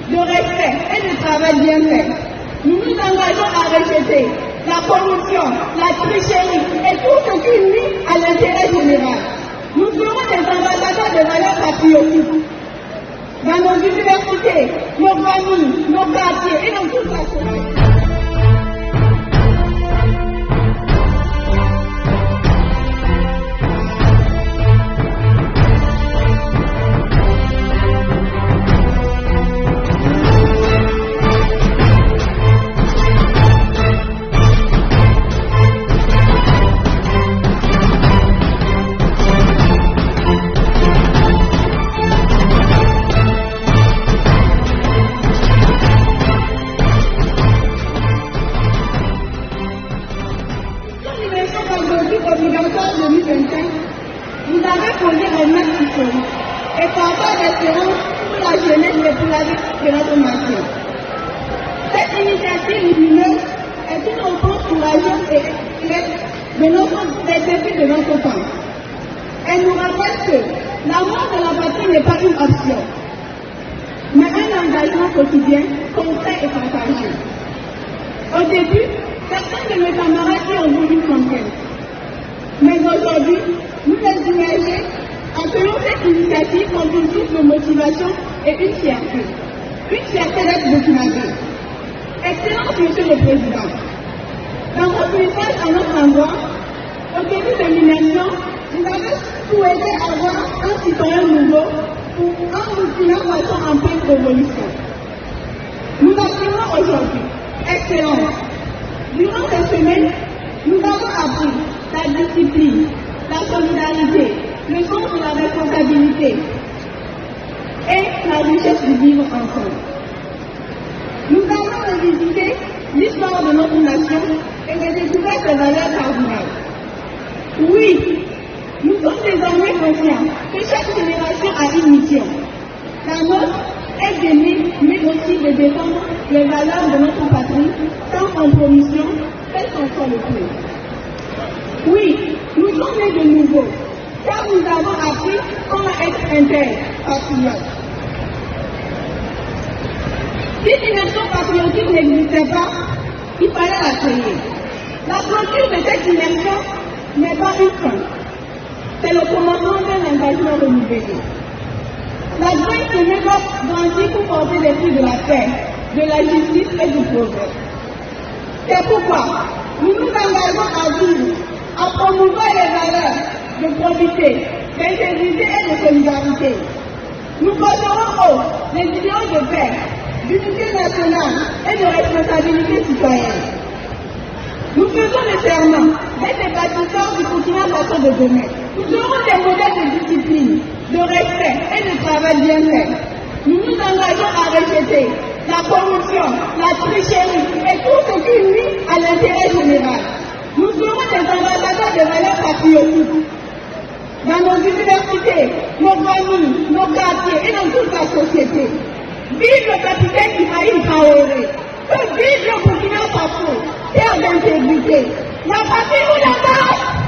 de respect et de travail bien fait. Nous nous engageons à rejeter la corruption, la tricherie et tout ce qui nuit à l'intérêt général. Nous serons des ambassadeurs de valeurs patriotiques dans nos universités, nos familles, nos quartiers et dans toute la société. Obligatoire 2025, vous avez posé un acte historique et porteur d'espérance pour la jeunesse et pour la vie de notre nation. Cette initiative lumineuse est une réponse courageuse et efficace des défis de notre temps. Elle nous rappelle que l'amour de la patrie n'est pas une option, mais un engagement quotidien, concret et partagé. Au début, certains de mes camarades qui ont voulu comprendre. Mais aujourd'hui, nous les immergés appelons cette initiative comme une source de motivation et une fierté. Une fierté d'être burkinabé. Excellence, Monsieur le Président. Dans votre message à notre endroit, au début de l'immersion, vous avez souhaité avoir un citoyen nouveau pour un Burkina Faso en pleine révolution. Nous affirmons aujourd'hui, Excellence. Durant ces semaines, nous avons appris la discipline, la solidarité, le sens de la responsabilité et la richesse du vivre ensemble. Nous avons revisité l'histoire de notre nation et redécouvert ses valeurs cardinales. Oui, nous sommes désormais conscients que chaque génération a une mission. La nôtre est d'aimer, mais aussi de défendre les valeurs de notre patrie sans compromission, quel qu'en soit le prix. Oui, nous sommes nés de nouveau, car nous avons appris comment être interpatriotes. Si l'immersion patriotique n'existait pas, il fallait la créer. La clôture de cette immersion n'est pas une fin, c'est le commencement d'un engagement renouvelé. La joie se met grandit pour porter les prix de la paix, de la justice et du progrès. C'est pourquoi nous nous engageons à vivre, à promouvoir les valeurs de probité, d'intégrité et de solidarité. Nous porterons haut les idéaux de paix, d'unité nationale et de responsabilité citoyenne. Nous faisons le serment d'être les bâtisseurs du Burkina Faso de demain. Nous serons des modèles de discipline, de respect et de travail bien fait. Nous nous engageons à rejeter la corruption, la tricherie et tout ce qui nuit à l'intérêt général. Nous serons des ambassadeurs de valeurs patriotiques dans nos universités, nos familles, nos quartiers et dans toute la société. Vive le capitaine Ibrahim Traoré, que vive le Burkina Faso, terre d'intégrité. La patrie ou la mort!